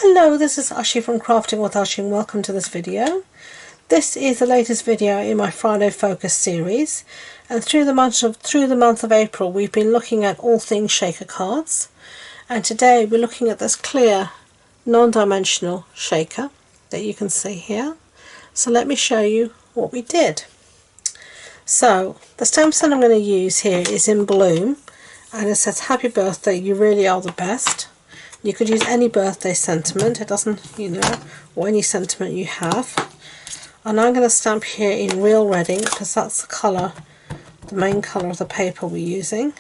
Hello, this is Ashee from Crafting with Ashee and welcome to this video. This is the latest video in my Friday Focus series, and through the month of April we've been looking at all things shaker cards, and today we're looking at this clear non-dimensional shaker that you can see here. So let me show you what we did. So the stamp set I'm going to use here is in Bloom, and it says happy birthday, you really are the best. You could use any birthday sentiment, it doesn't, or any sentiment you have. And I'm going to stamp here in Real Redding because that's the colour, the main colour of the paper we're using.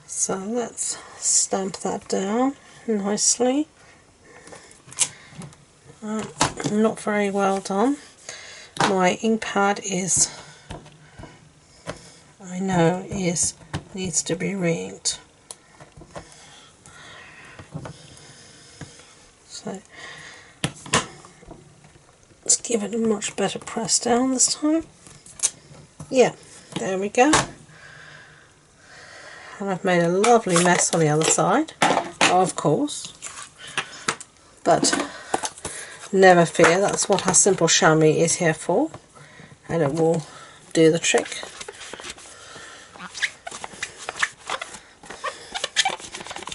So let's stamp that down nicely. Not very well done. My ink pad needs to be re-inked. So let's give it a much better press down this time. Yeah, there we go. And I've made a lovely mess on the other side, of course. But never fear, that's what our simple chamois is here for, and it will do the trick.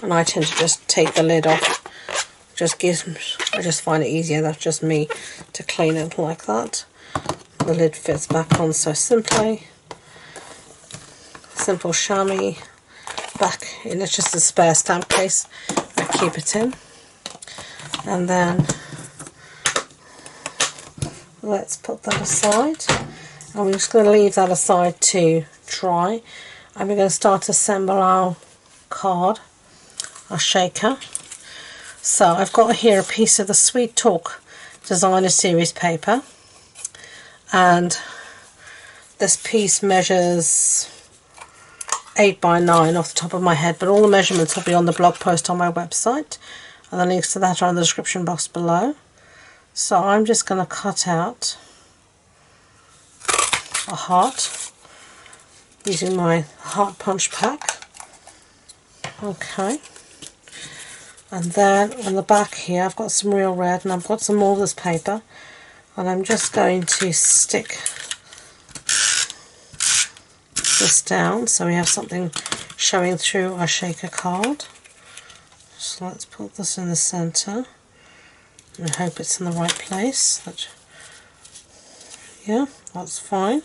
And I tend to just take the lid off. I just find it easier, that's just me, to clean it like that. The lid fits back on so simply. Simple chamois back in, it's just a spare stamp case I keep it in. And then let's put that aside, and we're just going to leave that aside to dry, and we're going to start to assemble our card, our shaker. So I've got here a piece of the Sweet Talk Designer Series paper, and this piece measures 8 by 9 off the top of my head, but all the measurements will be on the blog post on my website, and the links to that are in the description box below. So I'm just going to cut out a heart using my heart punch pack. Okay. And then on the back here I've got some Real Red, and I've got some more of this paper, and I'm just going to stick this down so we have something showing through our shaker card. So let's put this in the centre and hope it's in the right place. Yeah, that's fine.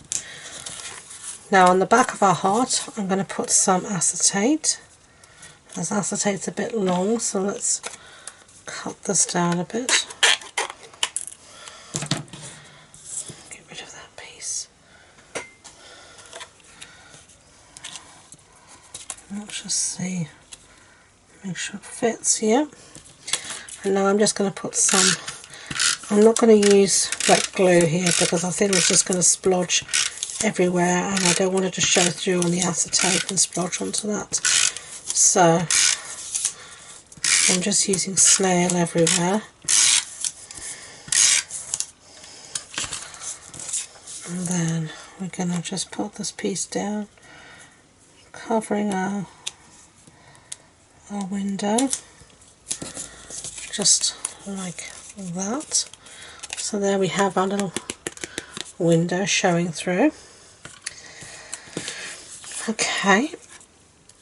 Now on the back of our heart I'm going to put some acetate. This acetate's a bit long, so let's cut this down a bit. Get rid of that piece. Let's just see, make sure it fits here. And now I'm just going to put some, I'm not going to use wet glue here because I think it's just going to splodge everywhere, and I don't want it to show through on the acetate and splodge onto that. So I'm just using snail everywhere, and then we're going to just put this piece down, covering our window, just like that. So there we have our little window showing through. Okay.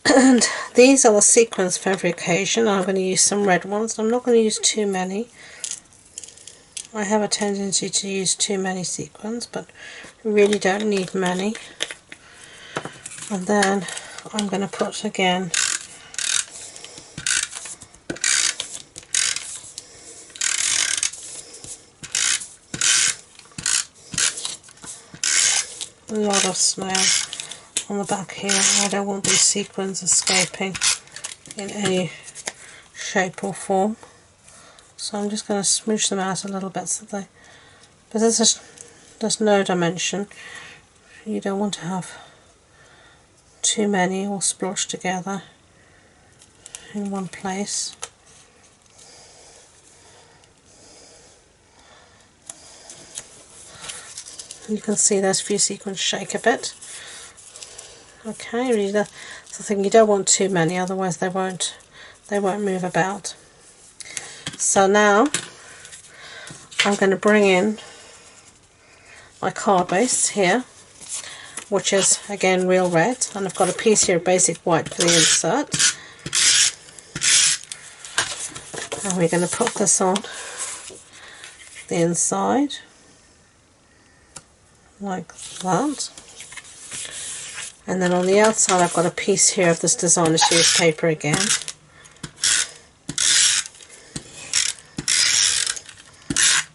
And these are the sequins for every occasion. I'm going to use some red ones. I'm not going to use too many. I have a tendency to use too many sequins, but we really don't need many. And then I'm going to put again a lot of snail on the back here. I don't want these sequins escaping in any shape or form, so I'm just going to smoosh them out a little bit so they, but there's no dimension. You don't want to have too many all splotched together in one place. You can see those few sequins shake a bit. Okay, really that's the thing, you don't want too many, otherwise they won't move about. So now I'm going to bring in my card base here, which is again real red, and I've got a piece here of basic white for the insert, and we're going to put this on the inside like that, and then on the outside I've got a piece here of this designer series paper again.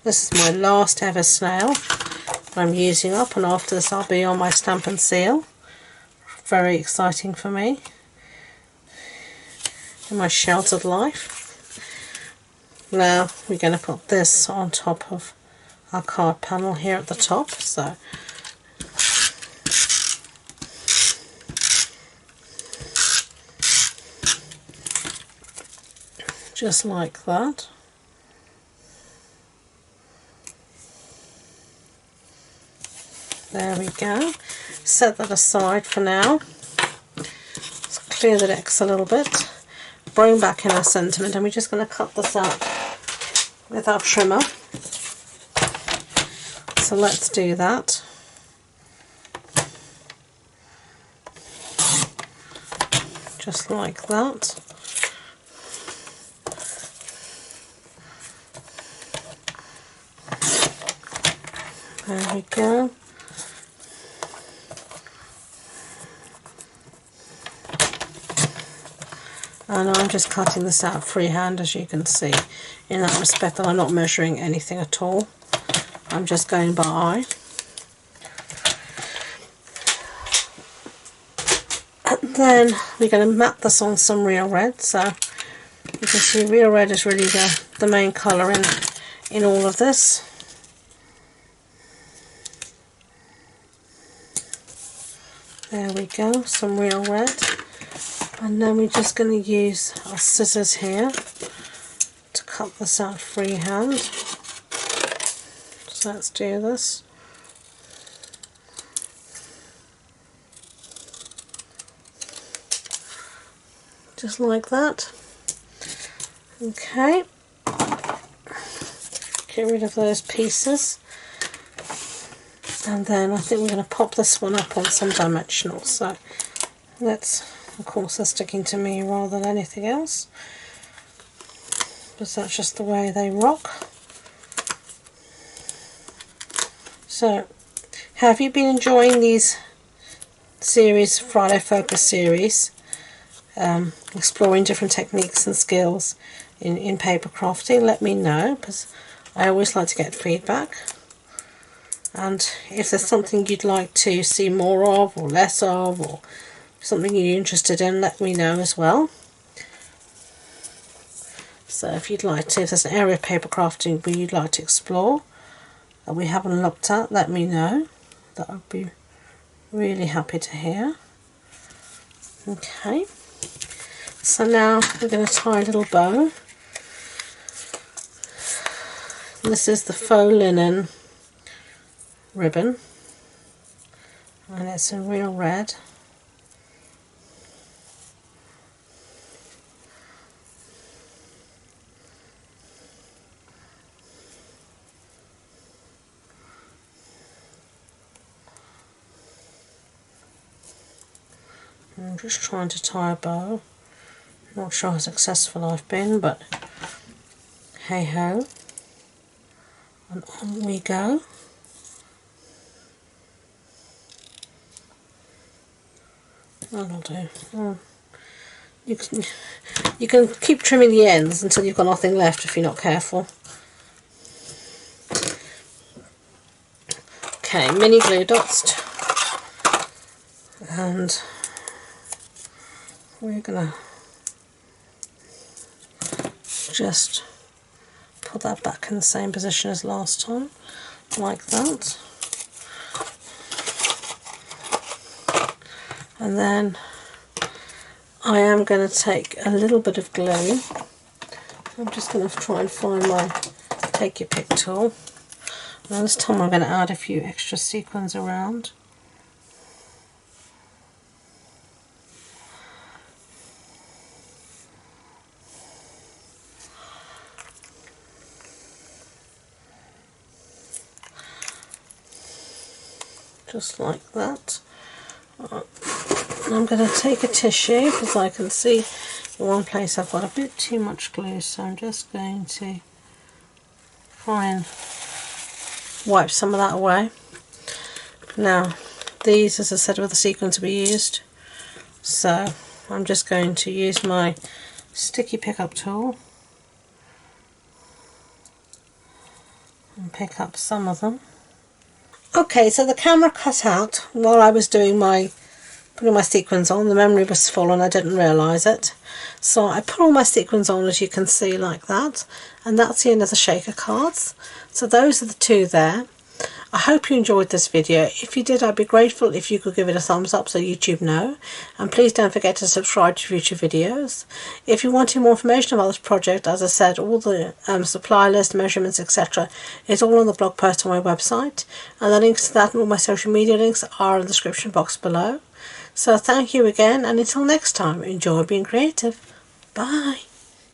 This is my last ever snail I'm using up, and after this I'll be on my Stampin' seal. Very exciting for me in my sheltered life. Now we're going to put this on top of our card panel here at the top, so just like that. There we go. Set that aside for now. Let's clear the decks a little bit. Bring back in our sentiment, and we're just going to cut this out with our trimmer. So let's do that. Just like that. There we go. And I'm just cutting this out freehand, as you can see, in that respect that I'm not measuring anything at all. I'm just going by eye. And then we're going to map this on some real red. So you can see real red is really the main colour in all of this. There we go, some real red. And then we're just going to use our scissors here to cut this out freehand. So let's do this. Just like that. Okay. Get rid of those pieces. And then I think we're going to pop this one up on some dimensionals. So let's, of course they're sticking to me rather than anything else, but that's just the way they rock. So have you been enjoying these series, Friday Focus series, exploring different techniques and skills in paper crafting? Let me know, because I always like to get feedback. And if there's something you'd like to see more of or less of, or something you're interested in, let me know as well. So if you'd like to, if there's an area of paper crafting where you'd like to explore that we haven't looked at, let me know. That I'd be really happy to hear. Okay, so now we're going to tie a little bow. This is the faux linen ribbon, and it's in real red. I'm just trying to tie a bow. Not sure how successful I've been, but hey ho. And on we go. That'll do. You can keep trimming the ends until you've got nothing left if you're not careful. Okay, mini glue dots, and we're gonna just put that back in the same position as last time, like that. And then I am going to take a little bit of glue. I'm just going to try and find my take your pick tool. Now this time I'm going to add a few extra sequins around. just like that. And I'm going to take a tissue because I can see in one place I've got a bit too much glue, so I'm just going to try and wipe some of that away. Now these, as I said, were the sequins to be used, so I'm just going to use my sticky pickup tool and pick up some of them. Okay, so the camera cut out while I was doing putting my sequins on. The memory was full and I didn't realise it. So I put all my sequins on, as you can see, like that. And that's the end of the shaker cards. So those are the two there. I hope you enjoyed this video. If you did, I'd be grateful if you could give it a thumbs up so YouTube know. And please don't forget to subscribe to future videos. If you want more information about this project, as I said, all the supply list, measurements, etc. is all on the blog post on my website. And the links to that and all my social media links are in the description box below. So thank you again, and until next time, enjoy being creative. Bye.